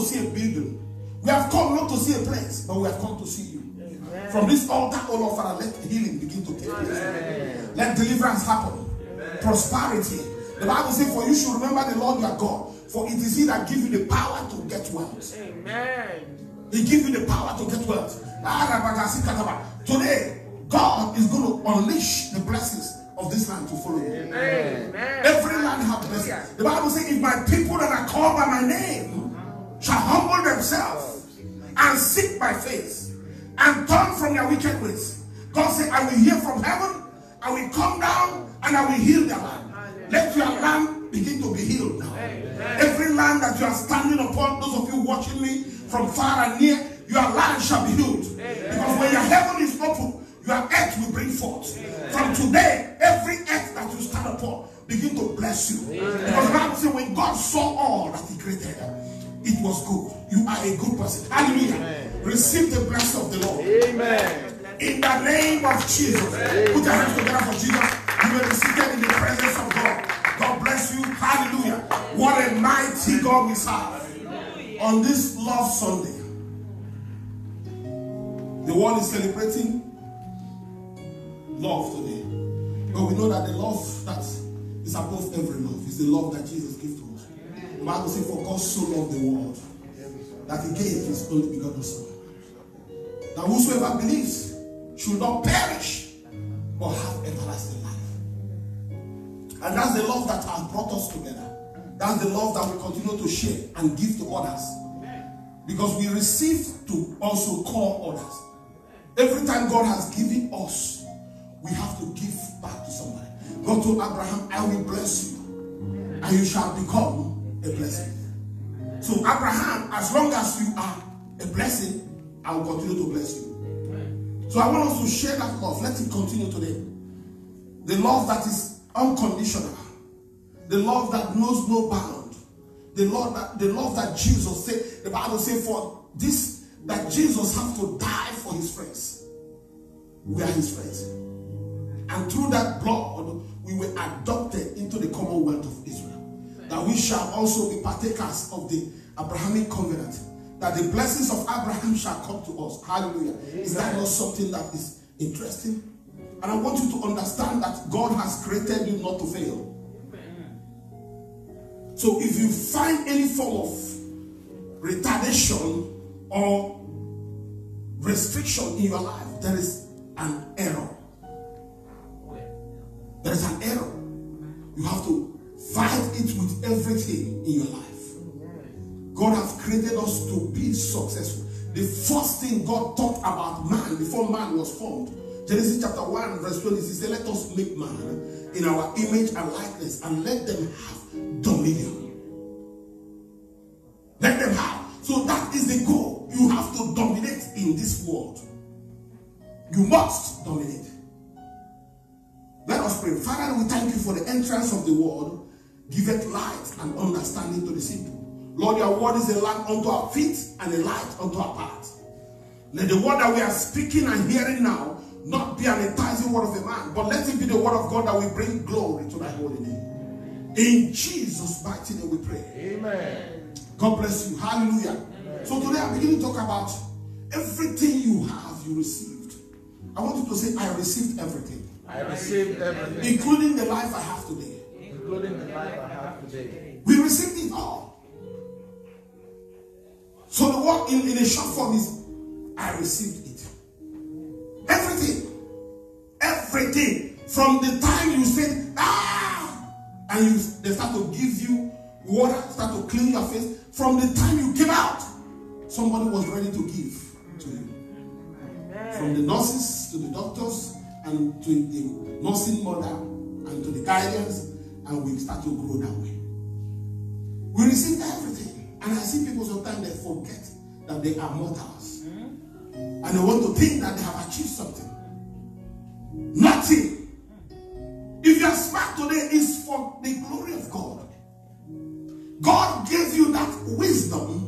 to see a building. We have come not to see a place, but we have come to see you. Amen. From this altar, oh Lord Father, let healing begin to take place. Amen. Let deliverance happen. Amen. Prosperity. The Bible says, for you should remember the Lord your God, for it is he that gives you the power to get wealth. Amen. He gives you the power to get wealth. Today, God is going to unleash the blessings of this land to follow you. Amen. Every land have blessings. The Bible says, if my people that are called by my name shall humble themselves and seek my face and turn from their wicked ways, God said, I will hear from heaven, I will come down and I will heal their land. Let your land begin to be healed now. Amen. Every land that you are standing upon, those of you watching me from far and near, your land shall be healed. Amen. Because when your heaven is open, your earth will bring forth. Amen. From today, every earth that you stand upon begin to bless you. Amen. Because the Bible says, when God saw all that he created, it was good. You are a good person. Hallelujah. Amen. Receive the blessing of the Lord. Amen. In the name of Jesus. Amen. Put your hands together for Jesus. You will be seated in the presence of God. God bless you. Hallelujah. What a mighty God we serve. On this Love Sunday, the world is celebrating love today. But we know that the love that is above every love is the love that Jesus gives to us. The Bible says, for God so loved the world that he gave his only begotten Son, that whosoever believes should not perish but have everlasting life. And that's the love that has brought us together. That's the love that we continue to share and give to others. Because we receive to also call others. Every time God has given us, we have to give back to somebody. God told Abraham, I will bless you, and you shall become a blessing. So Abraham, as long as you are a blessing, I will continue to bless you. So I want us to share that love. Let it continue today. The love that is unconditional. The love that knows no bound. The love that Jesus said, the Bible says, for this, that Jesus have to die for his friends. We are his friends. And through that blood, we were adopted into the commonwealth of Israel. That we shall also be partakers of the Abrahamic covenant. That the blessings of Abraham shall come to us. Hallelujah. Amen. Is that not something that is interesting? And I want you to understand that God has created you not to fail. So if you find any form of retardation or restriction in your life, there is an error. There is an error. You have to fight it with everything in your life. God has created us to be successful. The first thing God talked about man before man was formed, Genesis chapter 1 verse 20, he said, let us make man in our image and likeness and let them have dominion. Let them have. So that is the goal. You have to dominate in this world. You must dominate. Let us pray. Father, we thank you for the entrance of the word. Give it light and understanding to the simple. Lord, your word is a lamp unto our feet and a light unto our path. Let the word that we are speaking and hearing now not be an enticing word of a man, but let it be the word of God that will bring glory to thy holy name. In Jesus' mighty name we pray. Amen. God bless you. Hallelujah. Amen. So today I'm beginning to talk about everything you have, you received. I want you to say, I received everything. I received everything. Including the life I have today. Including the life I have today. We received it all. So the word in a short form is, I received it. Everything. Everything. From the time you said, and they start to give you water, start to clean your face. From the time you came out, somebody was ready to give to you. Amen. From the nurses to the doctors and to the nursing mother and to the guardians, and we start to grow that way. We receive everything. And I see people sometimes they forget that they are mortals. And they want to think that they have achieved something. Nothing. If you are smart today, it's for the glory of God. God gave you that wisdom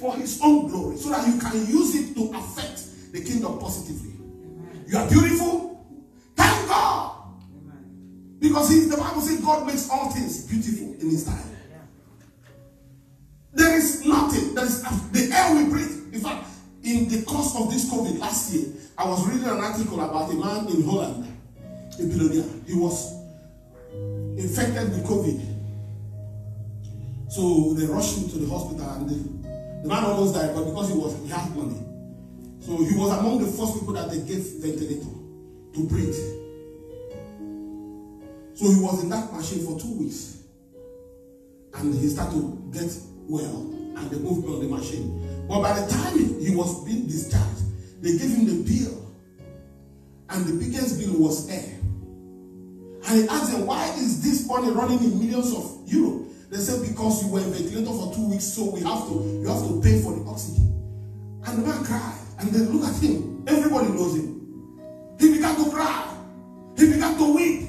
for his own glory, so that you can use it to affect the kingdom positively. You are beautiful. Thank God. Because the Bible says God makes all things beautiful in his time. There is nothing nothing. That is the air we breathe. In fact, in the course of this COVID last year, I was reading an article about a man in Holland, a billionaire. He was infected with COVID. So they rushed him to the hospital, and the man almost died, but because he had money. So he was among the first people that they gave ventilator to breathe. So he was in that machine for 2 weeks. And he started to get well, and they moved on the machine. But by the time he was being discharged, they gave him the bill. And the biggest bill was air. And he asked them, why is this money running in millions of euros? They said, because you were in ventilator for 2 weeks, so you have to pay for the oxygen. And the man cried. And they look at him. Everybody knows him. He began to cry. He began to weep.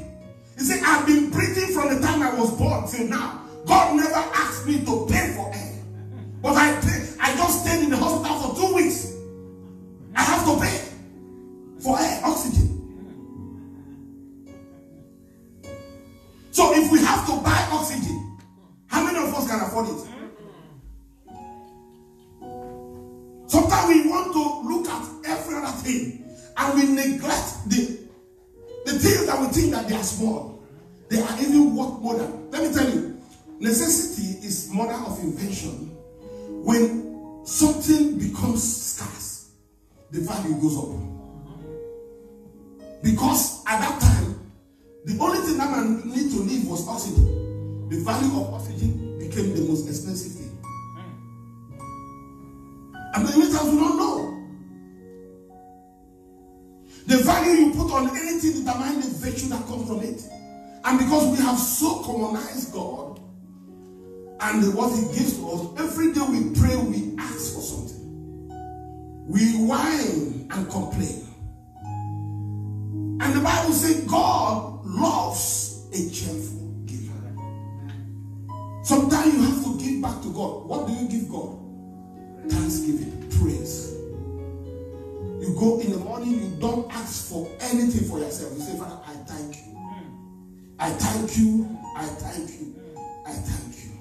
He said, I've been breathing from the time I was born till now. God never asked me to pay for air. But I just stayed in the hospital for 2 weeks. I have to pay for air, oxygen. So if we have to buy oxygen, how many of us can afford it? Sometimes we want to look at every other thing and we neglect the things that we think that they are small. They are even worth more than. Let me tell you, necessity is mother of invention. When something becomes scarce, the value goes up. Because at that time, the only thing that man need to live was oxygen. The value of oxygen became the most expensive thing. And many times we don't know. The value you put on anything determines the virtue that comes from it. And because we have so commonized God and what He gives to us, every day we pray, we ask for something. We whine and complain. And the Bible says God loves a cheerful giver. Sometimes you have to give back to God. What do you give God? Thanksgiving, praise. You go in the morning, you don't ask for anything for yourself. You say, Father, I thank you. I thank you. I thank you. I thank you.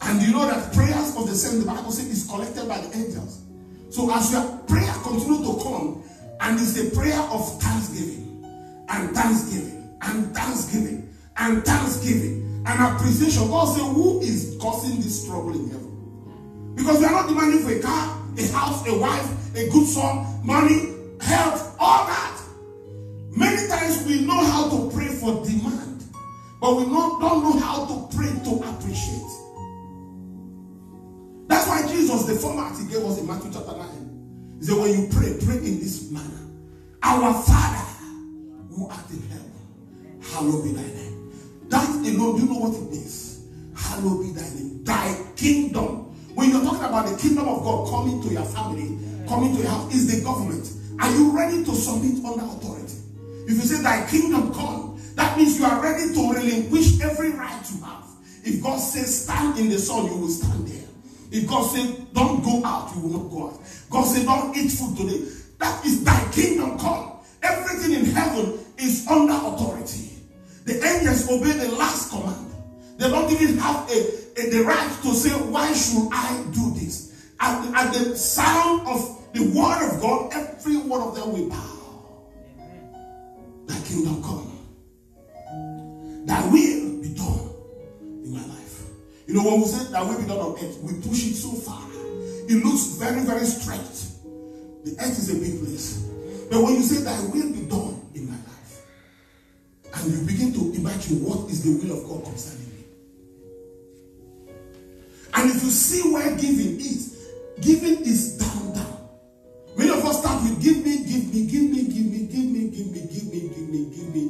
And you know that prayers of the saints, the Bible says, is collected by the angels. So as your prayer continues to come, and it's a prayer of thanksgiving, and thanksgiving, and thanksgiving, and thanksgiving, and appreciation. God says, who is causing this trouble in heaven? Because we are not demanding for a car, a house, a wife, a good son, money, health, all that. Many times we know how to pray for demand, but we don't know how to pray to appreciate. That's why Jesus, the format He gave us in Matthew chapter 9, He said, when you pray, pray in this manner. Our Father who art in heaven, hallowed be thy name. That alone, do you know what it means? Hallowed be thy name. Thy kingdom. When you're talking about the kingdom of God coming to your family, coming to your house, is the government. Are you ready to submit under authority? If you say thy kingdom come, that means you are ready to relinquish every right you have. If God says stand in the sun, you will stand there. If God says don't go out, you will not go out. God says don't eat food today. That is thy kingdom come. Everything in heaven is under authority. The angels obey the last command. They don't even have the right to say, why should I do this? At the sound of the word of God, every one of them will bow. Thy kingdom come. Thy will be done in my life. You know, when we say thy will be done on earth, we push it so far. It looks very, very straight. The earth is a big place. But when you say thy will be done in my life, and you begin to imagine what is the will of God concerning me. And if you see where giving is down, down. Many of us start with give me,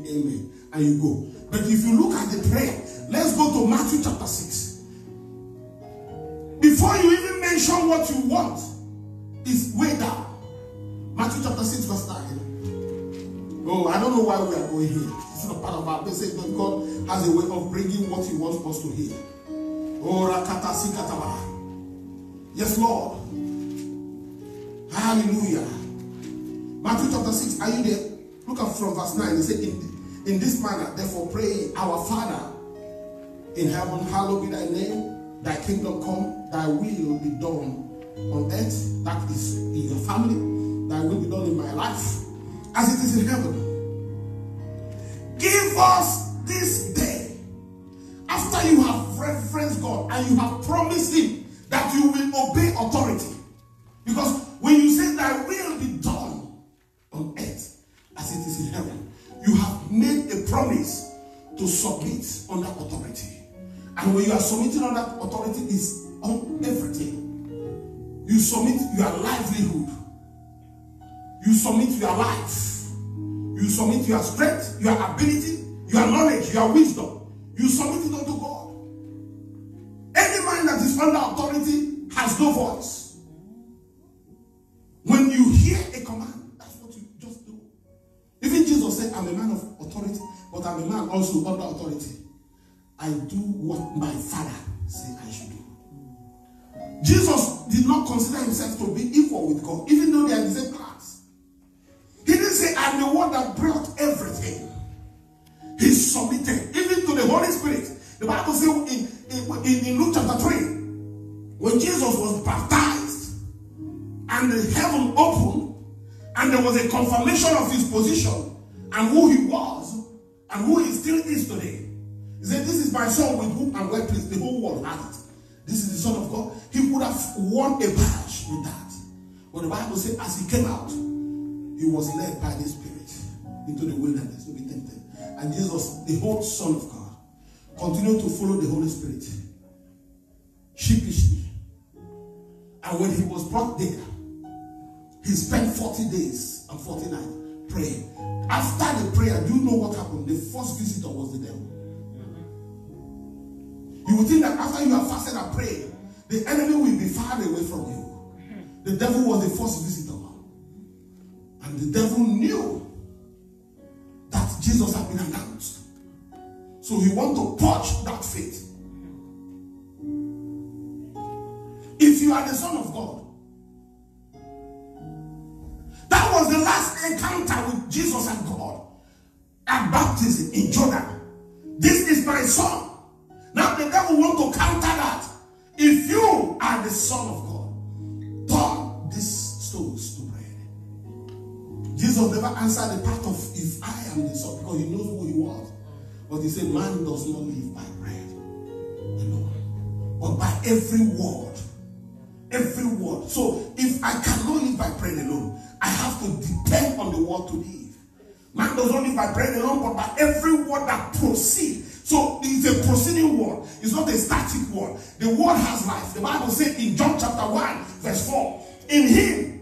amen. And you go. But if you look at the prayer, let's go to Matthew chapter 6. Before you even mention what you want, it's way down. Matthew chapter 6 verse 9. Oh, I don't know why we are going here. It's not part of our message, but God has a way of bringing what He wants us to hear. Oh, Rakata Sikataba. Yes, Lord. Hallelujah. Matthew chapter 6. Are you there? Look up from verse 9. He said, in this manner, therefore pray, our Father in heaven, hallowed be thy name. Thy kingdom come, thy will be done on earth, that is in your family, thy will be done in my life, as it is in heaven. Give us this day, after you have reverenced God and you have promised him that you will obey authority. Because when you say thy will be done on earth as it is in heaven, you have made a promise to submit under authority. And when you are submitting under authority, is on everything. You submit your livelihood. You submit your life. You submit your strength, your ability, your knowledge, your wisdom. You submit it unto God. Any man that is under authority has no voice. When you hear a command, that's what you just do. Even Jesus said, I'm a man of authority, but I'm a man also under authority. I do what my Father said I should do. Jesus did not consider himself to be equal with God, even though they are the same class. He didn't say, I'm the one that brought everything. He submitted, even to the Holy Spirit. The Bible says in Luke chapter 3, when Jesus was baptized, and the heaven opened, and there was a confirmation of his position, and who he was, and who he still is today. He said, this is my son with whom I'm well pleased. The whole world has it. This is the Son of God. He would have won a badge with that. But the Bible says, as he came out, he was led by the Spirit into the wilderness to be tempted. And Jesus, the whole Son of God, continued to follow the Holy Spirit sheepishly. And when he was brought there, he spent 40 days and 40 nights praying. After the prayer, do you know what happened? The first visitor was the devil. You would think that after you have fasted and prayed, the enemy will be far away from you. The devil was the first visitor. And the devil knew that Jesus had been announced. So he wanted to purge that faith. If you are the Son of God, that was the last encounter with Jesus and God at baptism in Jordan. This is my son. Now the devil wants to counter that. If you are the Son of God, turn these stones to bread. Jesus never answered the part of if I am the Son, because he knows who he was. But he said, man does not live by bread alone, but by every word. Every word. So if I cannot live by bread alone, I have to depend on the word to live. Man does not live by bread alone, but by every word that proceeds. So it's a proceeding word. It's not a static word. The word has life. The Bible says in John chapter 1 verse 4, in him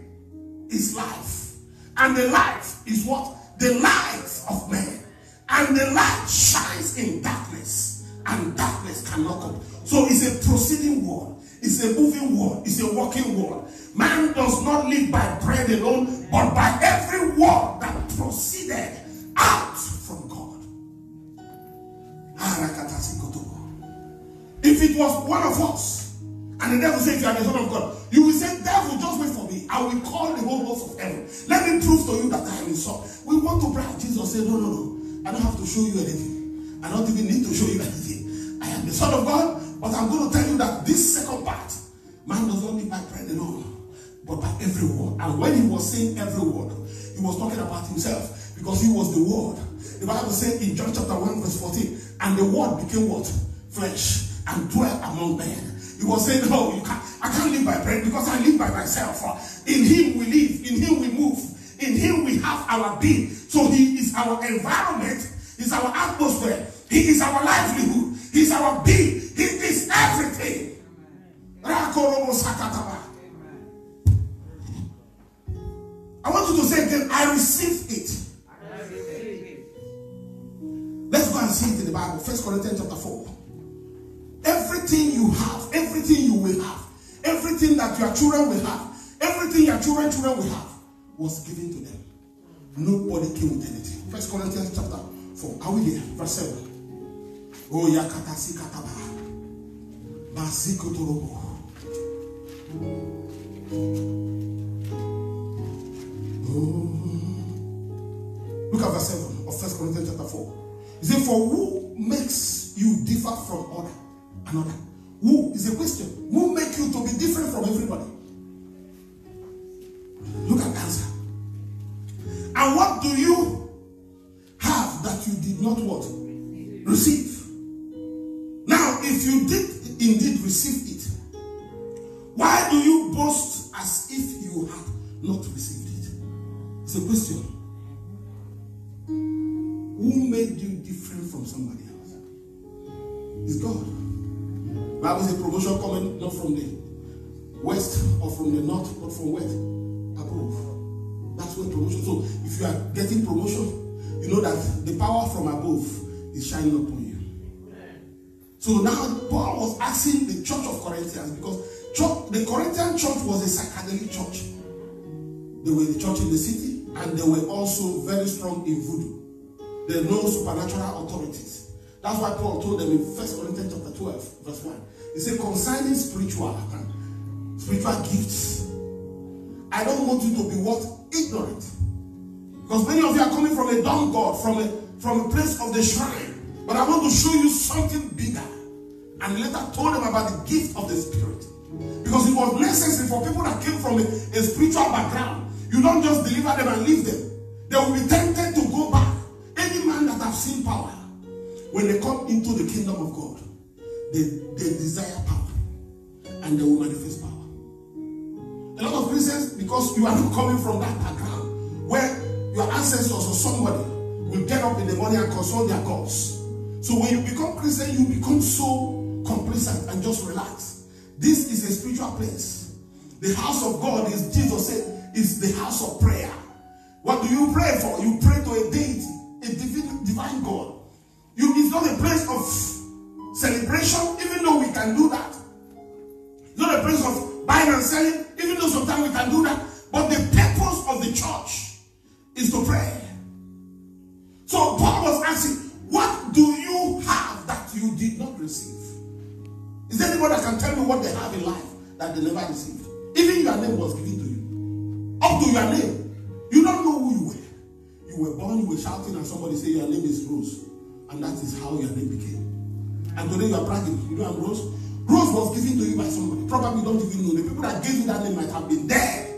is life. And the life is what? The light of man. And the light shines in darkness. And darkness cannot come. So it's a proceeding word. It's a moving word. It's a walking word. Man does not live by bread alone, but by every word that proceeded out from God. If it was one of us, and the devil said, you are the Son of God, you will say, devil, just wait for me. I will call the whole host of heaven. Let me prove to you that I am his son. We want to brag. Jesus said, no. I don't have to show you anything. I don't even need to show you anything. I am the Son of God, but I'm going to tell you that this second part, man does not live by bread alone, but by every word. And when he was saying every word, he was talking about himself, because he was the word. The Bible said in John chapter 1 verse 14, and the word became what? Flesh, and dwelt among men. He was saying, no, I can't live by bread, because I live by myself. In him we live, in him we move, in him we have our being. So he is our environment, he's our atmosphere, he is our livelihood, he's our being, he is everything. I want you to say again, I received it. Let's go and see it in the Bible. 1 Corinthians chapter 4. Everything you have, everything you will have, everything that your children will have, everything your children will have, was given to them. Nobody came with anything. 1 Corinthians chapter 4. Are we there? Verse 7. Oh, yakatasi kataba. Basiko Look at verse 7 of 1 Corinthians chapter 4. He said, for who makes you differ from another? Who is a question. Who make you to be different from everybody? Look at the answer. And what do you have that you did not what? Receive. Now, if you did indeed receive it, why do you boast as if you had not received it? It's a question. Who made you different from somebody else? It's God. The Bible says promotion coming not from the west or from the north, but from where? Above. That's where promotion. So if you are getting promotion, you know that the power from above is shining upon you. So now Paul was asking the church of Corinthians, because the Corinthian church was a psychedelic church. They were the church in the city, and they were also very strong in voodoo. There are no supernatural authorities. That's why Paul told them in 1 Corinthians chapter 12, verse 1. He said, concerning spiritual gifts, I don't want you to be what? Ignorant. Because many of you are coming from a dumb God, from a place of the shrine. But I want to show you something bigger. And later told them about the gift of the Spirit. Because it was necessary for people that came from a spiritual background. You don't just deliver them and leave them. They will be tempted to go back. Any man that have seen power, when they come into the kingdom of God, they desire power. And they will manifest power. A lot of Christians, because you are not coming from that background, where your ancestors or somebody will get up in the morning and consult their gods. So when you become Christian, you become so complacent and just relax. This is a spiritual place. The house of God, is Jesus said, is the house of prayer. What do you pray for? You pray to a deity, a divine God. It's not a place of celebration, even though we can do that. It's not a place of buying and selling, even though sometimes we can do that. But the purpose of the church is to pray. So Paul was asking, what do you have that you did not receive? Is there anybody that can tell me what they have in life that they never received? Even your name was given to you. Up to your name. You don't know who you were. You were born, you were shouting, and somebody said your name is Rose. And that is how your name became. And today you are bragging. You know I'm Rose? Rose was given to you by somebody. Probably you don't even know. The people that gave you that name might have been dead.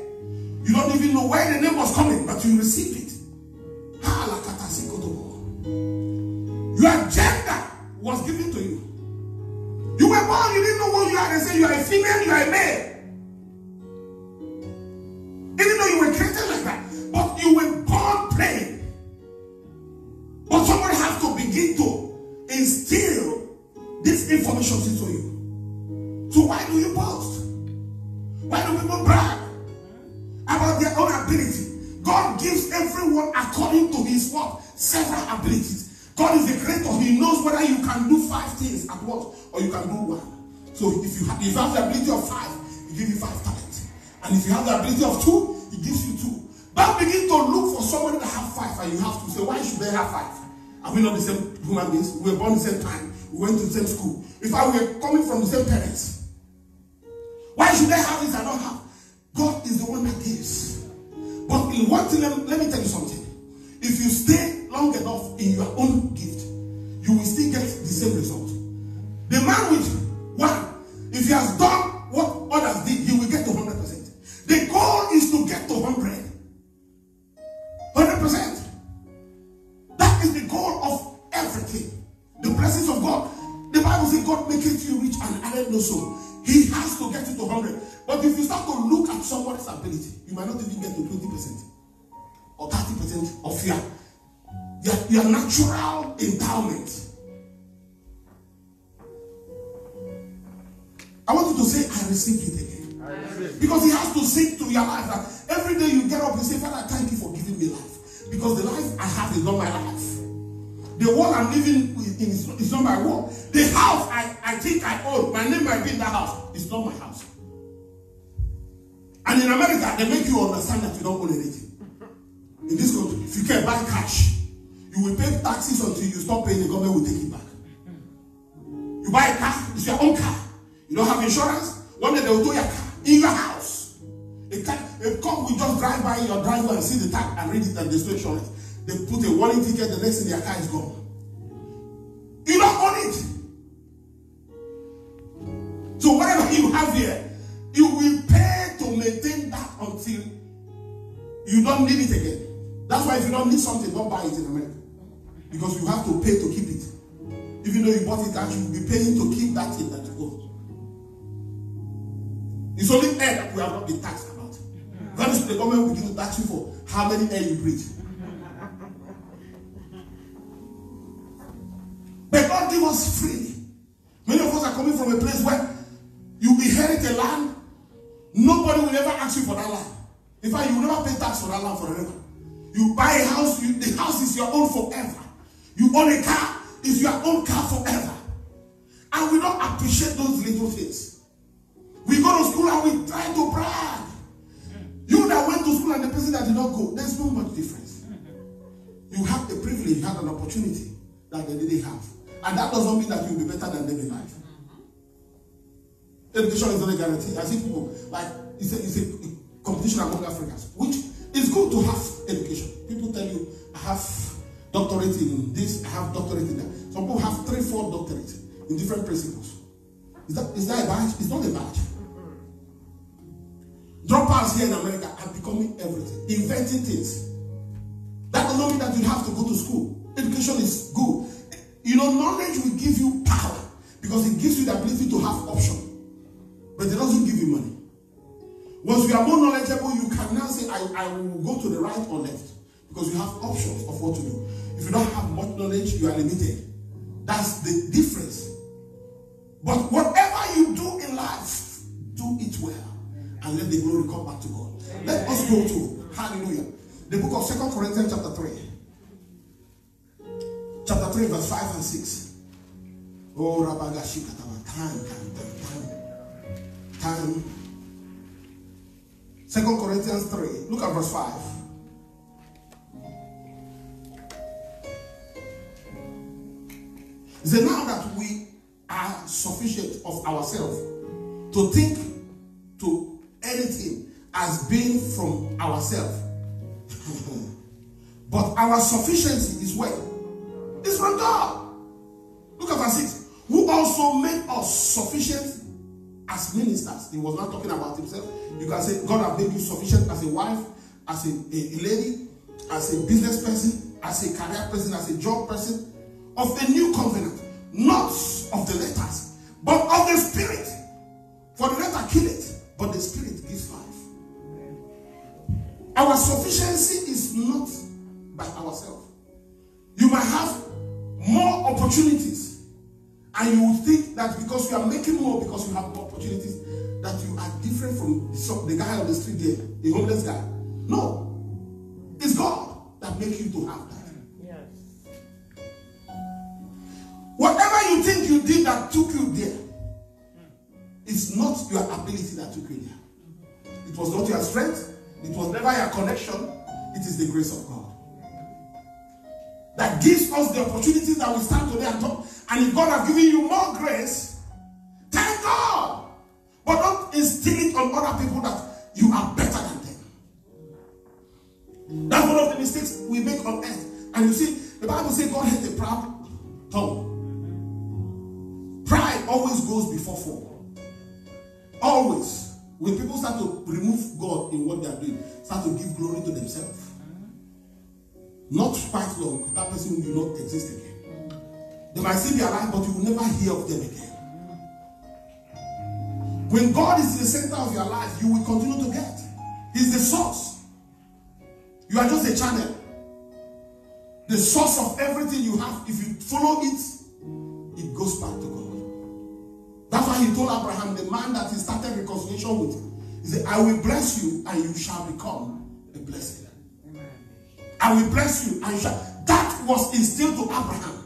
You don't even know where the name was coming, but you received it. Your gender was given to you. You were born, you didn't know who you are. They say you are a female, you are a male. Even though you were created like that, but you were born plain. But somebody has to begin to instill this information into you. So why do you boast? Why do people brag about their own ability? God gives everyone according to his what? Several abilities. God is the creator. He knows whether you can do 5 things at once or you can do 1. So if you have the ability of 5, he gives you 5 talents. And if you have the ability of 2, he gives you 2. Don't begin to look for somebody that have 5 and you have to say, why should they have 5? Are we not the same human beings? We were born the same time. We went to the same school. If I were coming from the same parents, why should they have this and not have? God is the one that gives. But in one thing, let me tell you something. If you stay long enough in your own gift, you will still get the same result. The man with 1, if he has done what others did, he will get to 100%. The goal is to get to 100%. That is the goal of everything. The blessings of God. The Bible says God maketh you rich and added no sorrow. He has to get you to 100. But if you start to look at somebody's ability, you might not even get to 20%. Or 30% of your natural endowment. I want you to say, I received it again. Because he has to sink to your life. That every day you get up and say, Father, thank you for giving me life. Because the life I have is not my life. The world I'm living in is not my world. The house I think I own, my name might be in that house. It's not my house. And in America, they make you understand that you don't own anything. In this country, if you can buy cash, you will pay taxes until you stop paying, the government will take it back. You buy a car, it's your own car. You don't have insurance, one day they will tow your car in your house. A cop will just drive by your driveway and see the tag and read it and there's no insurance. They put a warning ticket, the next thing their car is gone. You don't own it. So whatever you have here, you will pay to maintain that until you don't need it again. That's why if you don't need something, don't buy it in America. Because you have to pay to keep it. Even though you bought it, and you will be paying to keep that thing that you got. It's only air that we have not been taxed about. Very soon the government will begin to tax you for how many air you breathe. But God give us freely. Many of us are coming from a place where you inherit a land. Nobody will ever ask you for that land. In fact, you will never pay tax for that land forever. You buy a house, the house is your own forever. You own a car, it's your own car forever. And we don't appreciate those little things. We go to school and we try to brag. You that went to school and the person that did not go, there's no much difference. You have a privilege, you have an opportunity that they didn't have. And that doesn't mean that you'll be better than them in life. Education is not a guarantee. I see people, like, it's a competition among Africans, which is good to have education. People tell you, I have doctorate in this, I have doctorate in that. Some people have 3-4 doctorates in different principles. Is that a badge? It's not a badge. Dropouts here in America are becoming everything, inventing things. That doesn't mean that you have to go to school. Education is good. You know, knowledge will give you power because it gives you the ability to have options. But it doesn't give you money. Once you are more knowledgeable, you can now say, I will go to the right or left. Because you have options of what to do. If you don't have much knowledge, you are limited. That's the difference. But whatever you do in life, do it well. And let the glory come back to God. Let us go to, hallelujah, the book of 2 Corinthians chapter 3. Chapter 3 verse 5 and 6. Oh, time. 2 Corinthians 3. Look at verse 5. It says, now that we are sufficient of ourselves to think to anything as being from ourselves. But our sufficiency is where? It's from God. Look at verse 6. Who also made us sufficient as ministers. He was not talking about himself. You can say, God has made you sufficient as a wife, as a lady, as a business person, as a career person, as a job person, of a new covenant. Not of the letters, but of the spirit. For the letter kill it, but the spirit gives life. Our sufficiency is not by ourselves. You might have more opportunities, and you will think that because you are making more, because you have more opportunities, that you are different from the guy on the street there, the homeless guy. No. It's God that makes you to have that. Yes. Whatever you think you did that took you there, it's not your ability that took you there. It was not your strength. It was never your connection. It is the grace of God that gives us the opportunities that we stand today and talk. And if God has given you more grace, thank God. But don't instill it on other people that you are better than them. That's one of the mistakes we make on earth. And you see, the Bible says God hates a proud tongue. Pride always goes before fall. Always. When people start to remove God in what they are doing, start to give glory to themselves. Not quite long, because that person will not exist again. They might still be alive, but you will never hear of them again. When God is in the center of your life, you will continue to get. He's the source. You are just a channel. The source of everything you have, if you follow it, it goes back to God. That's why he told Abraham, the man that he started reconciliation with, he said, I will bless you and you shall become a blessing. Amen. I will bless you and you shall. That was instilled to Abraham.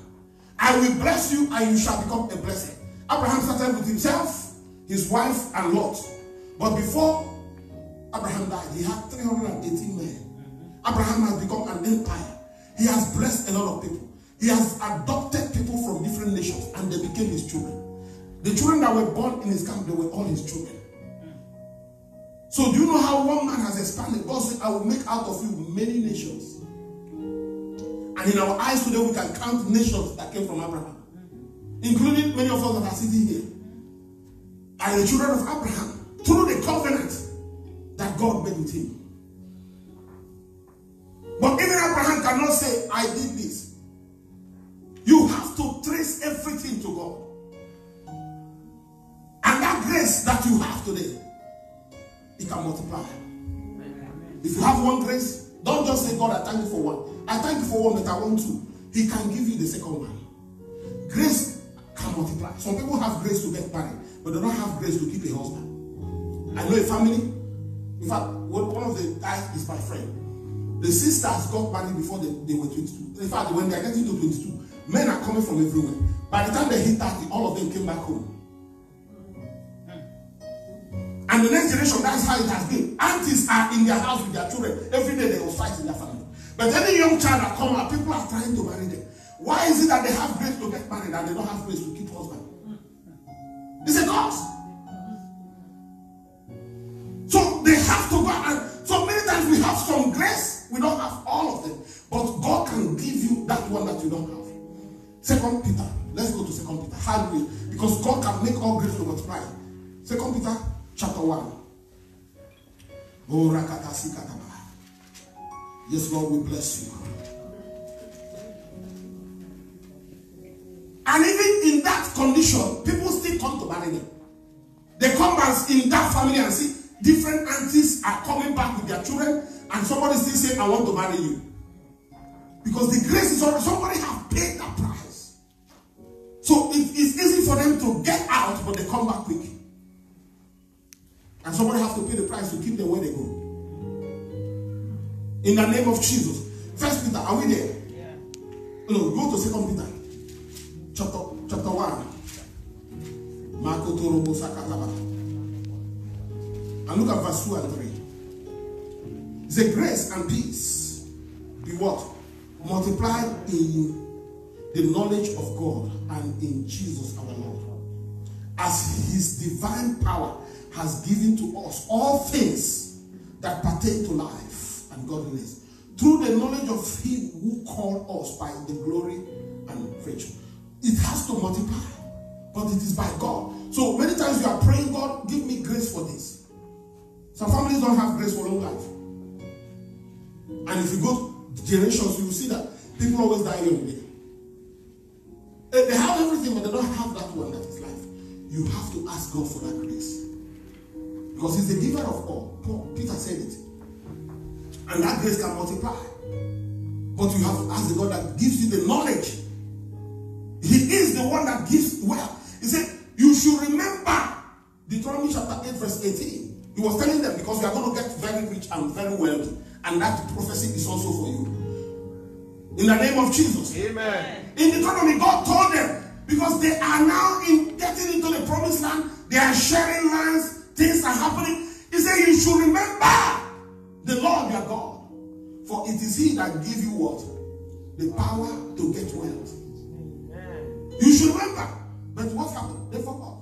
I will bless you and you shall become a blessing. Abraham started with himself, his wife, and Lot. But before Abraham died, he had 318 men. Abraham has become an empire. He has blessed a lot of people. He has adopted people from different nations and they became his children. The children that were born in his camp, they were all his children. So do you know how one man has expanded? God said, I will make out of you many nations. And in our eyes today, we can count nations that came from Abraham. Including many of us that are sitting here. are the children of Abraham through the covenant that God made with him. But even Abraham cannot say, I did this. You have to trace everything to God. And that grace that you have today, it can multiply. If you have one grace, don't just say, God, I thank you for one. I thank you for one, but I want two. He can give you the second one. Grace can multiply. Some people have grace to get married, but they don't have grace to keep a husband. I know a family. In fact, one of the guys is my friend. The sisters got married before they were 22. In fact, when they are getting to 22, men are coming from everywhere. By the time they hit 30, all of them came back home. And the next generation, that's how it has been. Aunties are in their house with their children. Every day they will fight in their family. But any young child that comes out, people are trying to marry them. Why is it that they have grace to get married and they don't have grace to keep husband? It's a cause. So they have to go, and so many times we have some grace, we don't have all of them. But God can give you that one that you don't have. 2 Peter. Let's go to 2 Peter. Hallelujah. Because God can make all grace to multiply. 2 Peter chapter 1. Yes, Lord, we bless you. And even in that condition, people still come to marry them. They come as in that family and see different aunties are coming back with their children, and somebody still saying, I want to marry you. Because the grace is already, somebody have paid that price. So it is easy for them to get out, but they come back quick. And somebody has to pay the price to keep them where they go. In the name of Jesus. 1 Peter, are we there? Yeah. No, go to 2 Peter. Chapter 1. And look at verse 2 and 3. The grace and peace be what? Multiplied in the knowledge of God and in Jesus our Lord. As his divine power has given to us all things that pertain to life and godliness, through the knowledge of him who called us by the glory and virtue. It has to multiply, but it is by God. So many times you are praying, God, give me grace for this. Some families don't have grace for long life. And if you go generations, you will see that people always die young. They have everything, but they don't have that one that is life. You have to ask God for that grace. Because he's the giver of all. Peter said it. And that grace can multiply. But you have to ask the God that gives you the knowledge. He is the one that gives wealth. He said, you should remember Deuteronomy chapter 8 verse 18. He was telling them, because you are going to get very rich and very wealthy. And that prophecy is also for you. In the name of Jesus. Amen. In Deuteronomy, God told them, because they are now getting into the promised land, they are sharing lands, things are happening. He said, you should remember the Lord your God. For it is he that gives you what? The power to get wealth. You should remember. But what happened? They forgot.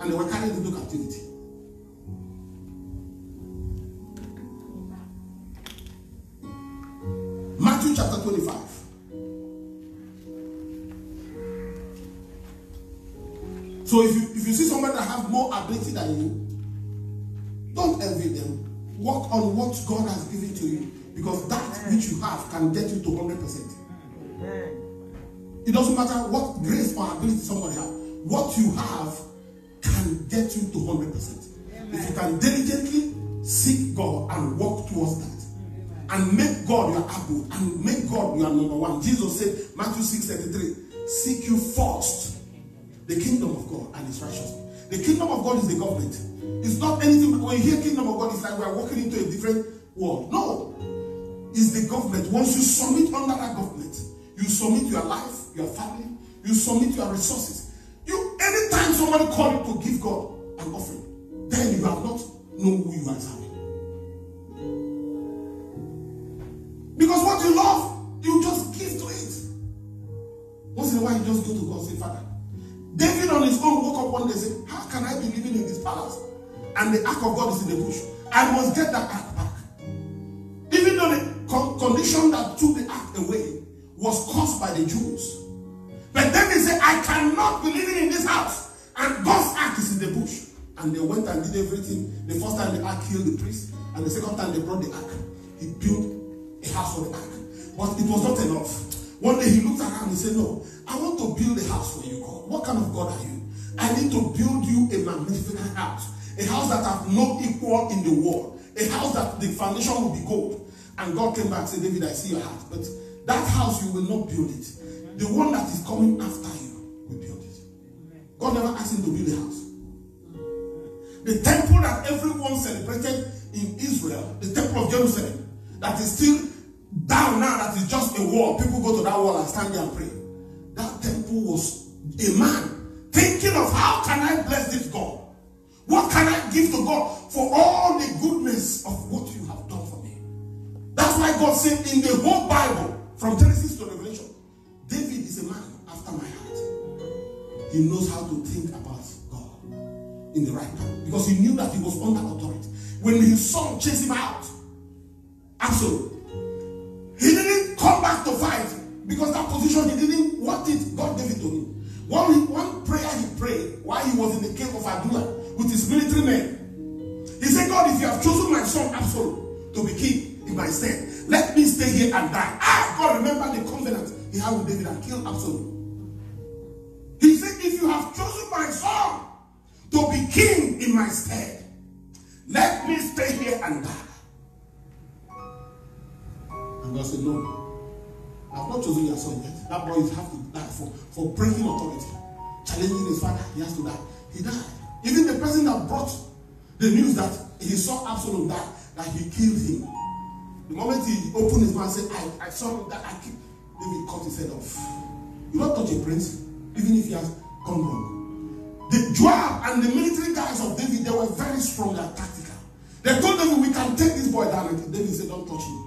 And they were carried into captivity. Matthew chapter 25. So if you see somebody that has more ability than you, don't envy them. Work on what God has given to you. Because that which you have can get you to 100%. It doesn't matter what grace or ability somebody has. What you have can get you to 100%. If you can diligently seek God and work towards that. And make God your apple. And make God your number one. Jesus said, Matthew 6:33, seek you first the kingdom of God and his righteousness. The kingdom of God is the government. It's not anything. When you hear kingdom of God, it's like we are walking into a different world. No. It's the government. Once you submit under that government, you submit your life, your family, you submit your resources. Anytime somebody calls you to give God an offering, then you have not known who you are serving. Because what you love, you just give to it. Once in a while, you just go to God and say, Father. David on his own woke up one day and said, how can I be living in this palace? And the ark of God is in the bush. I must get that ark back. Even though the condition that took the ark away was caused by the Jews. But then they said, I cannot be living in this house and God's ark is in the bush. And they went and did everything. The first time the ark killed the priest, and the second time they brought the ark. He built a house for the ark. But it was not enough. One day he looked around and he said, no, I want to build a house for you, God. What kind of God are you? I need to build you a magnificent house. A house that has no equal in the world. A house that the foundation will be gold. And God came back and said, David, I see your house. But that house, you will not build it. The one that is coming after you will build it. God never asked him to build a house. The temple that everyone celebrated in Israel, the temple of Jerusalem, that is still down now, that is just a wall. People go to that wall and stand there and pray. That temple was a man thinking of how can I bless this God? What can I give to God for all the goodness of what you have done for me? That's why God said in the whole Bible, from Genesis to Revelation, David is a man after my heart. He knows how to think about God in the right time, because he knew that he was under authority. When his son chased him out, Absalom, he didn't come back to fight, because that position he didn't want it. God gave it to him. One prayer he prayed while he was in the cave of Adullam with his military men. He said, God, if you have chosen my son Absalom to be king in my stead, let me stay here and die. God, remember the covenant he had with David and killed Absalom. He said, if you have chosen my son to be king in my stead, let me stay here and die. And God said, no, I've not chosen your son yet. That boy has to die for breaking authority, challenging his father. He has to die. He died. Even the person that brought the news that he saw Absalom die, that he killed him. The moment he opened his mouth and said, I saw him that I killed, David cut his head off. You don't touch a prince, even if he has gone wrong. The Joab and the military guys of David, they were very strong and tactical. They told David, we can take this boy down. And David said, don't touch him.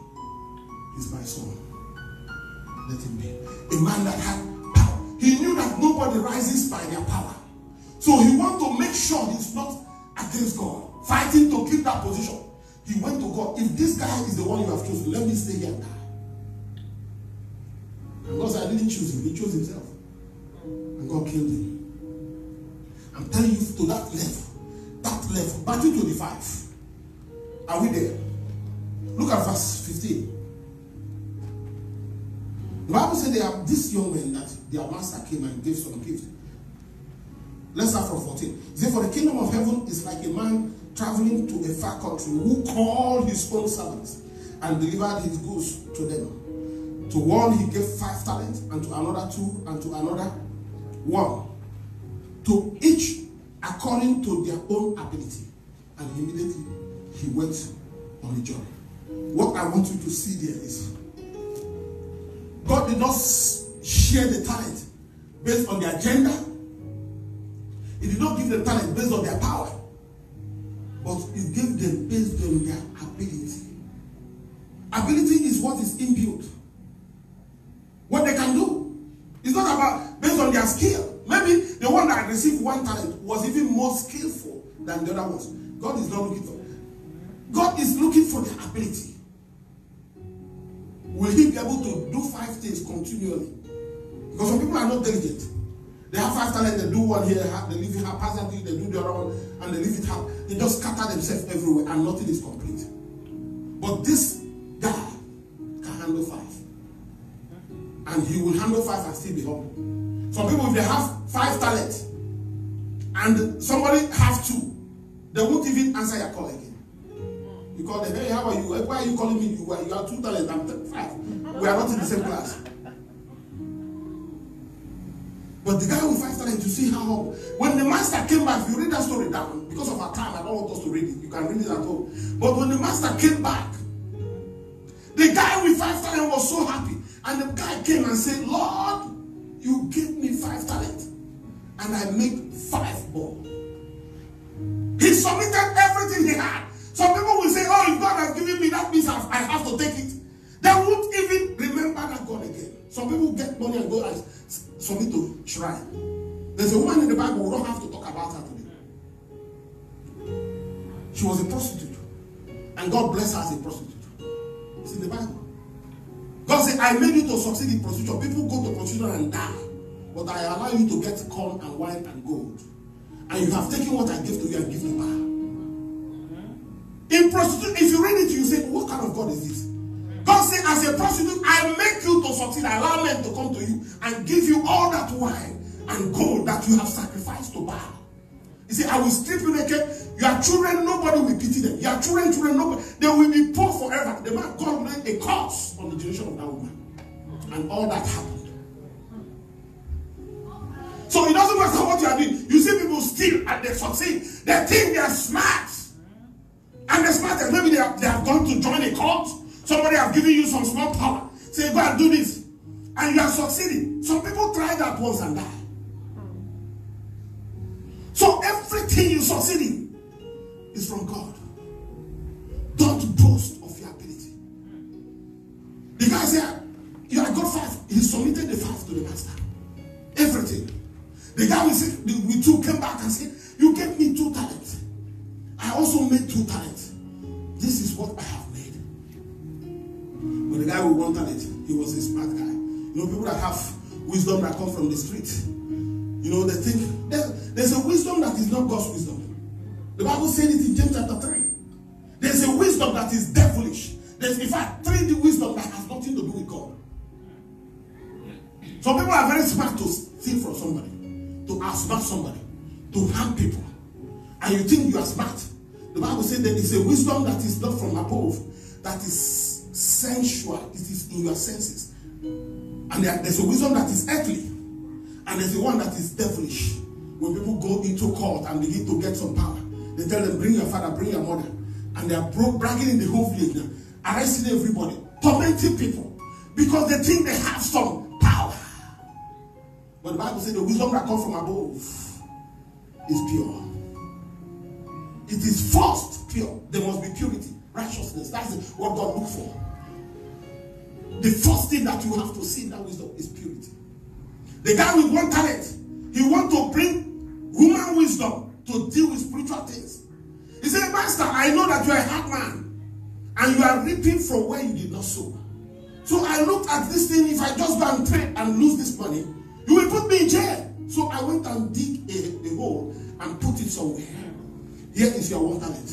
He's my son. Let him be. A man that had power. He knew that nobody rises by their power. So he wanted to make sure he's not against God, fighting to keep that position. He went to God. If this guy is the one you have chosen, let me stay here and die. And God said, I didn't choose him. He chose himself. And God killed him. I'm telling you, to that level. Matthew 25. Are we there? Look at verse 15. The Bible said they have this young man that their master came and gave some gift. Let's start from 14. It says, for the kingdom of heaven is like a man traveling to a far country who called his own servants and delivered his goods to them. To one he gave 5 talents, and to another 2, and to another 1. To each according to their own ability. And immediately he went on a journey. What I want you to see there is, God did not share the talent based on their gender. He did not give the talent based on their power. But he gave them based on their ability. Ability is what is inbuilt. What they can do. It's not about based on their skill. Maybe the one that received 1 talent was even more skillful than the other ones. God is not looking for. God is looking for their ability. Will he be able to do 5 things continually? Because some people are not diligent. They have 5 talents, they do one here, they leave it haphazardly, they do the other one, and they leave it half. They just scatter themselves everywhere, and nothing is complete. But this guy can handle 5. And he will handle 5 and still be humble. Some people, if they have 5 talents, and somebody has 2, they won't even answer your call again. You call them, hey, how are you? Why are you calling me? You have 2 talents, I'm 5. We are not in the same class. But the guy with 5 talents, you see how, when the master came back, you read that story down, because of our time, I don't want us to read it. You can read it at home. But when the master came back, the guy with 5 talents was so happy. And the guy came and said, Lord, you gave me 5 talents, and I make 5 more. He submitted everything he had. Some people will say, oh, if God has given me, that means I have to take it. They won't even remember that God again. Some people get money and go and submit to shrine. There's a woman in the Bible, we don't have to talk about her today. She was a prostitute. And God blessed her as a prostitute. It's in the Bible. God said, I made you to succeed in prostitution. People go to prostitution and die. But I allow you to get corn and wine and gold. and you have taken what I give to you and give to Baal. In prostitution, if you read it, you say, what kind of God is this? God said, as a prostitute, I make you to succeed. I allow men to come to you and give you all that wine and gold that you have sacrificed to Baal. He said, I will strip you naked. Your children, nobody will pity them. Your children, nobody. They will be poor forever. The man God made a curse on the generation of that woman. And all that happened. So it doesn't matter what you are doing. You see people steal and they succeed. They think they are smart. And they're smart. Maybe they have gone to join a cult. Somebody have given you some small power. Say, go and do this. And you are succeeding. Some people try that once and die. So everything you succeed in is from God. Don't boast of your ability. The guy said, you have got 5. He submitted the 5 to the master. Everything. The guy we two came back and said, you gave me 2 talents. I also made 2 talents. This is what I have made. But the guy with 1 talent, he was a smart guy. You know, people that have wisdom that come from the street. You know, they think there's a wisdom that is not God's wisdom. The Bible said it in James chapter 3. There's a wisdom that is devilish. There's in fact 3D wisdom that has nothing to do with God. Some people are very smart to steal from somebody, to outsmart somebody, to harm people. And you think you are smart. The Bible says there is a wisdom that is not from above, that is sensual. It is in your senses. And there's a wisdom that is earthly. And there's the one that is devilish. When people go into court and begin to get some power, they tell them, bring your father, bring your mother. And they are bragging in the whole village now, arresting everybody, tormenting people, because they think they have some power. But the Bible says the wisdom that comes from above is pure. It is first pure. There must be purity, righteousness. That's what God looks for. The first thing that you have to see in that wisdom is purity. The guy with 1 talent, he wants to bring human wisdom to deal with spiritual things. He said, Master, I know that you are a hard man and you are reaping from where you did not sow. So I looked at this thing. If I just go and trade and lose this money, you will put me in jail. So I went and dig a hole and put it somewhere. Here is your 1 talent.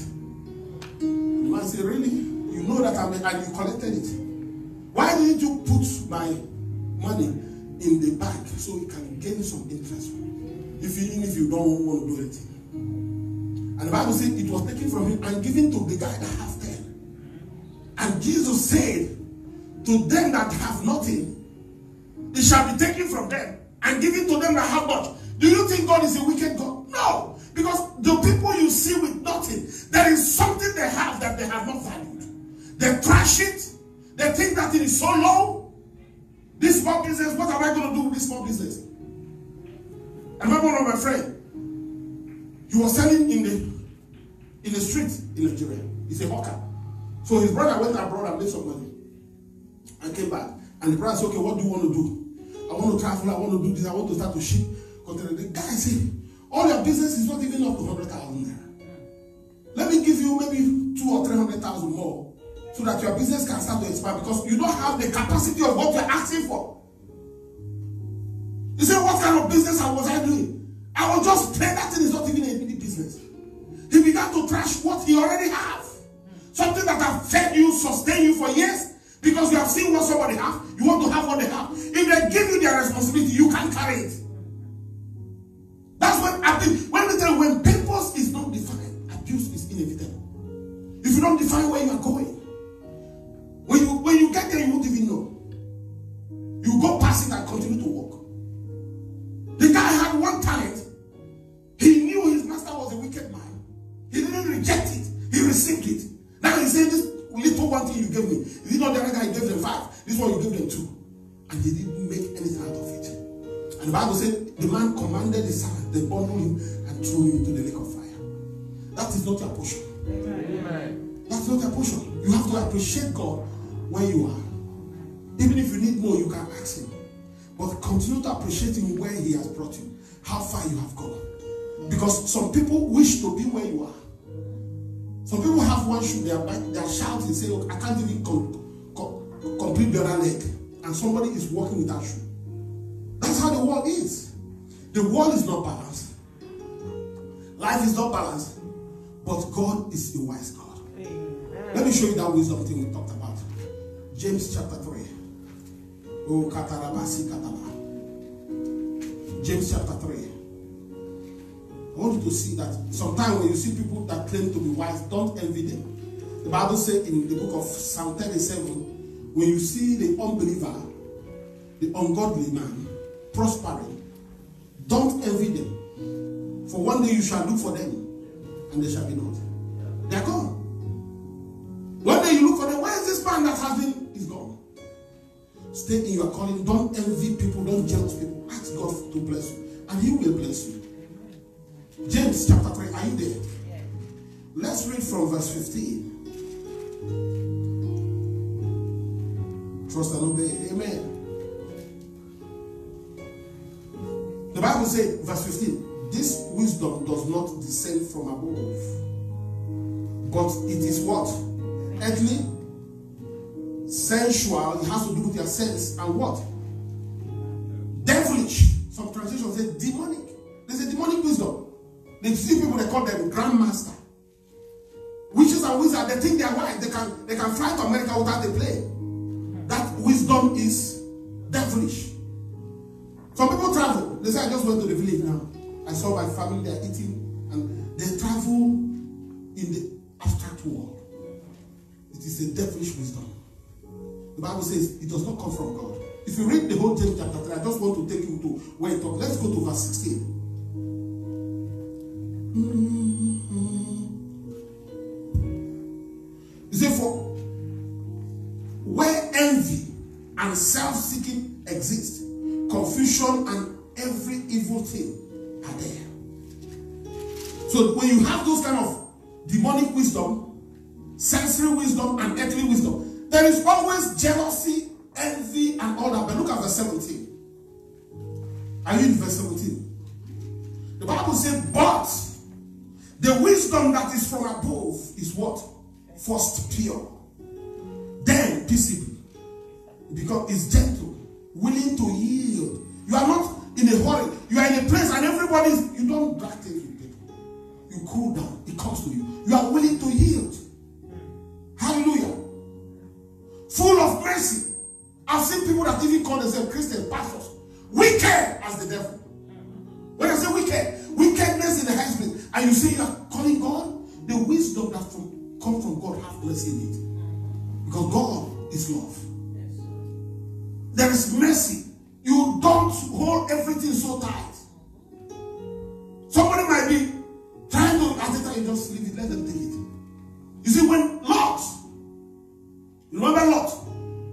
The man said, really? You know that and you collected it. Why didn't you put my money in the bank so you can gain some interest? Even if you don't want to do anything. And the Bible said it was taken from him and given to the guy that has 10. And Jesus said, to them that have nothing, it shall be taken from them and given to them that have much. Do you think God is a wicked God? No. Because the people you see with nothing, there is something they have that they have not valued. They trash it. They think that it is so low. This small business, what am I going to do with this small business? I remember one of my friends. He was selling in the street in Nigeria. He's a hawker. So his brother went abroad and made some money. And came back. And the brother said, okay, what do you want to do? I want to travel, I want to do this, I want to start to ship. The guy said, all your business is not even up to 100,000 naira. Let me give you maybe 200,000 or 300,000 more so that your business can start to expand, because you don't have the capacity of what you're asking for. He said, what kind of business was I doing? I was just praying. That thing is not even a mini business. He began to trash what he already has. Something that have fed you, sustained you for years, because you have seen what somebody has. You want to have what they have. If they give you their responsibility, you can't carry it. That's when when purpose is not defined, abuse is inevitable. If you don't define where you are going, when you get there, you won't even know. You go past it and continue to walk. The guy had 1 talent. He knew his master was a wicked man. He didn't reject it. He received it. Now he said, this little 1 thing you gave me. You know the other guy gave them 5. This one you gave them 2. And he didn't make anything out of it. And the Bible said the man commanded the servant, they bundled him and threw him into the lake of fire. That is not your portion. Amen. That's not your portion. You have to appreciate God where you are. Even if you need more, you can ask him. But continue to appreciate him where he has brought you. How far you have gone. Because some people wish to be where you are. Some people have one shoe, they are shouting, say, oh, I can't even complete the other leg. And somebody is walking with that shoe. That's how the world is. The world is not balanced. Life is not balanced, but God is the wise God. Let me show you that wisdom thing we talked about. James chapter 3. Oh, katarabasi kataba. James chapter 3. I want you to see that sometimes when you see people that claim to be wise, don't envy them. The Bible says in the book of Psalm 37, when you see the unbeliever, the ungodly man prospering, don't envy them. For one day you shall look for them, and they shall be not. They are gone. One day you look for them, where is this man that has been? He's gone. Stay in your calling. Don't envy people. Don't jealous people. Ask God to bless you, and He will bless you. James chapter 3. Are you there? Let's read from verse 15. Trust and obey. Amen. The Bible says, verse 15, this wisdom does not descend from above, but it is what? Earthly, sensual. It has to do with your sense, and what? Devilish. Some translations say demonic. There's a demonic wisdom. They see people, they call them grandmaster. Witches and wizards, they think they are wise. They can fly to America without a plane. That wisdom is devilish. Some people travel. They say, I just went to the village now. I saw my family, they are eating, and they travel in the abstract world. It is a devilish wisdom. The Bible says it does not come from God. If you read the whole James chapter 3, I just want to take you to where it talks. Let's go to verse 16. You say, for where envy and self-seeking exist, confusion and every evil thing are there. So when you have those kind of demonic wisdom, sensory wisdom, and earthly wisdom, there is always jealousy, envy, and all that. But look at verse 17. Are you in verse 17? The Bible says, but the wisdom that is from above is what? First pure, then peaceable, because it's gentle, willing to yield. You are not in a hurry. You are in a place and you don't drag things with people. You cool down. It comes to you. You are willing to yield. Hallelujah. Full of mercy. I've seen people that even call themselves Christian pastors. Wicked as the devil. When I say wicked, wickedness in the highest place. And you say you are calling God, the wisdom that comes from God have mercy in it. Because God is love. There is mercy. You don't hold everything so tight. Somebody might be trying to, at the time, you just leave it, let them take it. You see, when Lot, you remember Lot,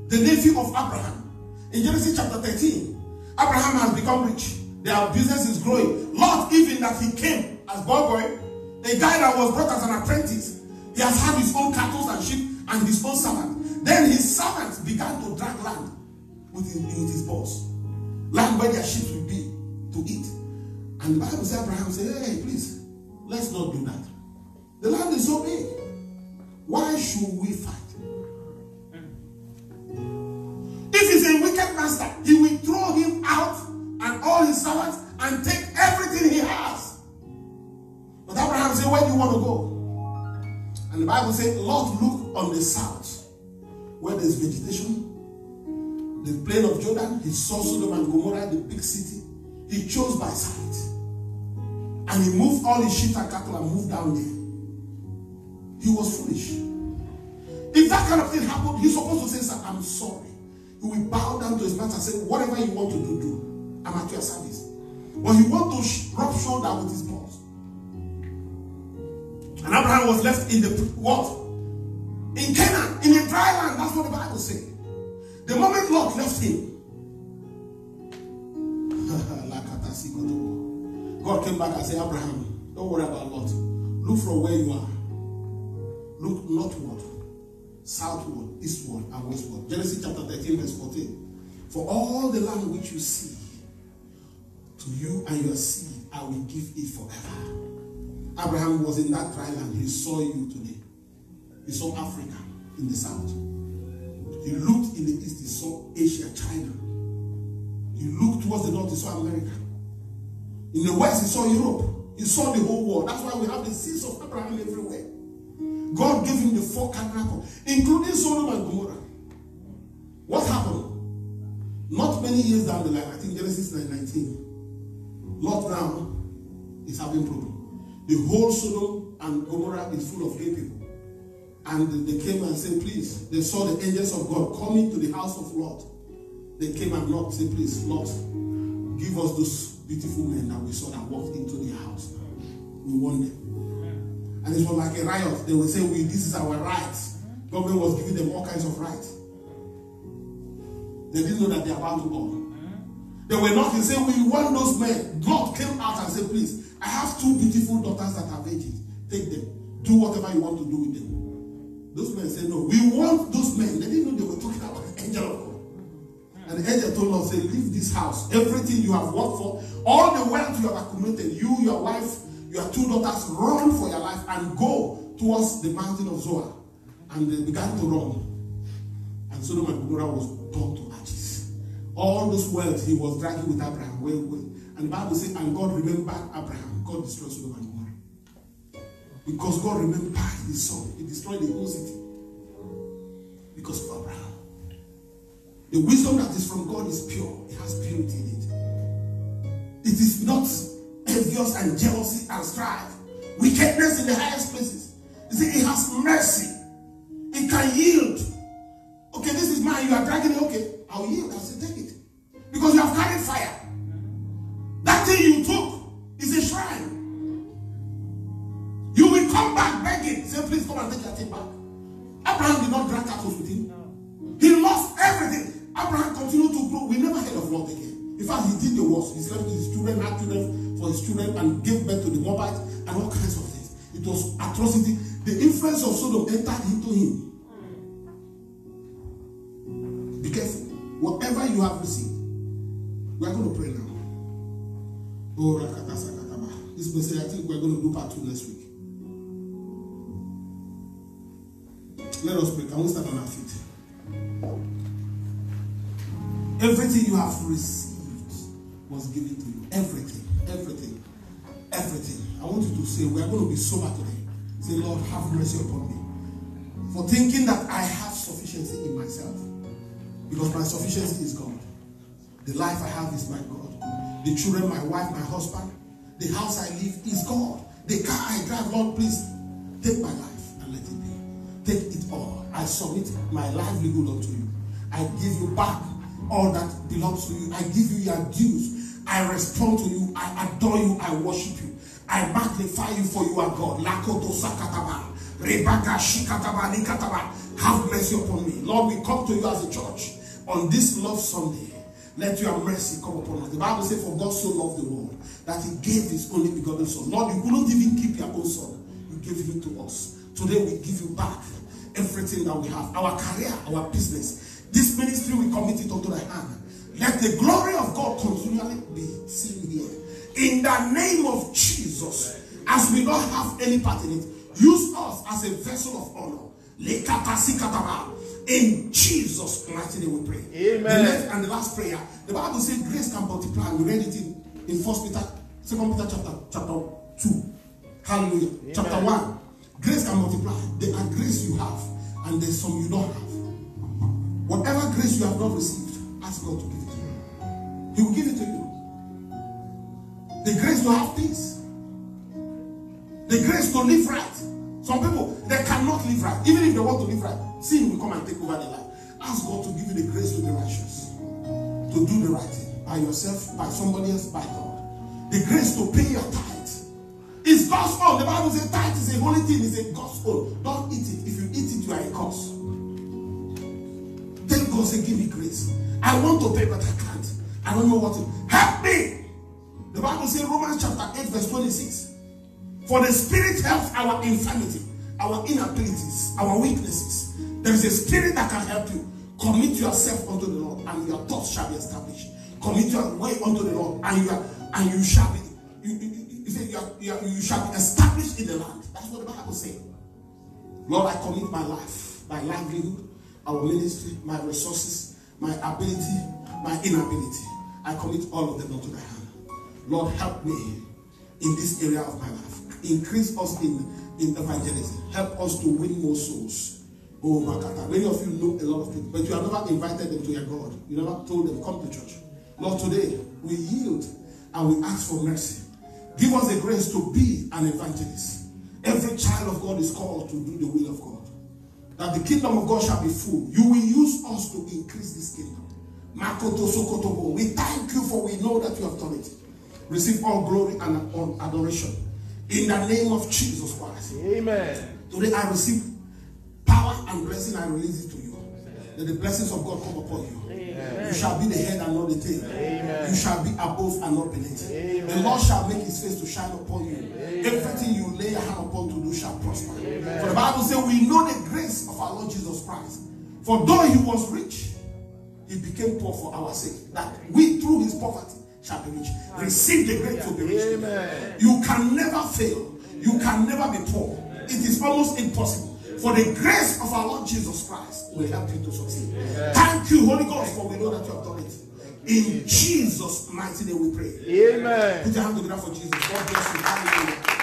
the nephew of Abraham, in Genesis chapter 13, Abraham has become rich. Their business is growing. Lot, even that he came as boy, a guy that was brought as an apprentice, he has had his own cattle and sheep and his own servant. Then his servants began to drag land with his boss. Land where their sheep will be to eat. And the Bible says, Abraham said, hey, please, let's not do that. The land is so big. Why should we fight? If he's a wicked master, he will throw him out and all his servants and take everything he has. But Abraham said, where do you want to go? And the Bible says, Lot looked on the south, where there's vegetation, the plain of Jordan. He saw Sodom and Gomorrah, the big city. He chose by sight. And he moved all his sheep and cattle and moved down there. He was foolish. If that kind of thing happened, he's supposed to say, sir, I'm sorry. He will bow down to his master and say, whatever you want to do, do. I'm at your service. But he wants to rub shoulder with his boss. And Abraham was left in the what? In Canaan, in a dry land. That's what the Bible says. The moment Lot left him, God came back and said, Abraham, don't worry about Lot. Look from where you are. Look northward, southward, eastward, and westward. Genesis chapter 13, verse 14. For all the land which you see, to you and your seed, I will give it forever. Abraham was in that dry land. He saw you today. He saw Africa in the south. He looked in the east. He saw Asia, China. He looked towards the north. He saw America. In the west, he saw Europe. He saw the whole world. That's why we have the seeds of Abraham everywhere. God gave him the 4 cardinal, including Sodom and Gomorrah. What happened? Not many years down the line, I think Genesis 9:19, Lot now is having problem. The whole Sodom and Gomorrah is full of gay people. And they came and said, please, they saw the angels of God coming to the house of Lot. They came and knocked, said, please, Lot, give us those beautiful men that we saw that walked into the house. We want them. And it was like a riot. They would say, this is our rights. Government was giving them all kinds of rights. They didn't know that they are about to go. They were knocking, saying, we want those men. God came out and said, please, I have 2 beautiful daughters that are virgins. Take them. Do whatever you want to do with them. Those men said, no, we want those men. They didn't know they were talking about the angel of God. And the angel told us, say, leave this house. Everything you have worked for, all the wealth you have accumulated, you, your wife, your 2 daughters, run for your life and go towards the mountain of Zoar. And they began to run. And Sodom and Gomorrah was turned to ashes. All this wealth he was dragging with Abraham. And the Bible says, and God remembered Abraham. God destroyed Sodom and Gomorrah. Because God remembered his son. He destroyed the whole city. Because of Abraham. The wisdom that is from God is pure. It has purity in it. It is not envious and jealousy and strife. Wickedness in the highest places. You see, it has mercy. It can yield. Okay, this is mine. You are dragging it. Okay, I'll yield. I'll say, take it. Because you have carried fire. That thing you took is a shrine. You will come back begging. Say, please come and take your thing back. Abraham did not drag cattle with him. He lost everything. Abraham continued to grow. We never heard of Lot again. In fact, he did the worst. He slept with his children, had children for his children, and gave birth to the Moabites and all kinds of things. It was atrocity. The influence of Sodom entered into him. Be careful. Whatever you have received, we are going to pray now. Oh, Rakata. This message, I think we are going to do part 2 next week. Let us pray. Can we stand on our feet? Everything you have received was given to you. Everything. Everything. Everything. I want you to say, we are going to be sober today. Say, Lord, have mercy upon me. For thinking that I have sufficiency in myself. Because my sufficiency is God. The life I have is my God. The children, my wife, my husband. The house I live is God. The car I drive, Lord, please take my life and let it be. Take it all. I submit my livelihood unto you. I give you back all that belongs to you. I give you your dues. I respond to you. I adore you. I worship you. I magnify you, for you are God. Lakoto sakataba. Rebaka shikataba nikataba. Have mercy upon me. Lord, we come to you as a church on this Love Sunday. Let your mercy come upon us. The Bible says, for God so loved the world that he gave his only begotten son. Lord, you couldn't even keep your own son. You gave him to us. Today we give you back everything that we have. Our career, our business. This ministry we commit it unto thy hand. Let the glory of God continually be seen here. In the name of Jesus, as we don't have any part in it, use us as a vessel of honor. In Jesus' mighty name we pray. Amen. The next and the last prayer. The Bible says grace can multiply. We read it in 2 Peter chapter 2. Hallelujah. Amen. Chapter 1. Grace can multiply. There are grace you have, and there's some you don't have. Whatever grace you have not received, ask God to give it to you. He will give it to you. The grace to have peace. The grace to live right. Some people, they cannot live right. Even if they want to live right, sin will come and take over their life. Ask God to give you the grace to be righteous. To do the right thing. By yourself, by somebody else, by God. The grace to pay your tithes. It's God's own. The Bible says tithe is a holy thing. It's a God's own. Don't eat it. If you eat it, you are a curse. Tell God, say, give me grace. I want to pay, but I can't. I don't know what to do. Help me. The Bible says, Romans chapter 8, verse 26. For the Spirit helps our infirmity, our inabilities, our weaknesses. There is a Spirit that can help you. Commit yourself unto the Lord, and your thoughts shall be established. Commit your way unto the Lord, and you shall be. You shall be established in the land. That's what the Bible says. Lord, I commit my life, my livelihood, our ministry, my resources, my ability, my inability. I commit all of them unto thy hand. Lord, help me in this area of my life. Increase us in evangelism. Help us to win more souls. Oh, Makata. Many of you know a lot of people, but you have never invited them to your God. You never told them, come to church. Lord, today we yield and we ask for mercy. Give us the grace to be an evangelist. Every child of God is called to do the will of God. That the kingdom of God shall be full. You will use us to increase this kingdom. Makoto Sokotobo. We thank you for we know that you have done it. Receive all glory and all adoration. In the name of Jesus Christ. Amen. Today I receive power and blessing. I release it to you. That the blessings of God come upon you. Amen. You shall be the head and not the tail. Amen. You shall be above and not beneath. Amen. The Lord shall make his face to shine upon you. Amen. Everything you lay your hand upon to do shall prosper. Amen. For the Bible says we know the grace of our Lord Jesus Christ. For though he was rich, he became poor for our sake. That we through his poverty shall be rich. Receive the grace to be rich. Amen. You can never fail. You can never be poor. It is almost impossible. For the grace of our Lord Jesus Christ will help you to succeed. Amen. Thank you, Holy Ghost, for we know that you have done it. In Jesus' mighty name we pray. Amen. Put your hand together for Jesus. God bless you. Hallelujah.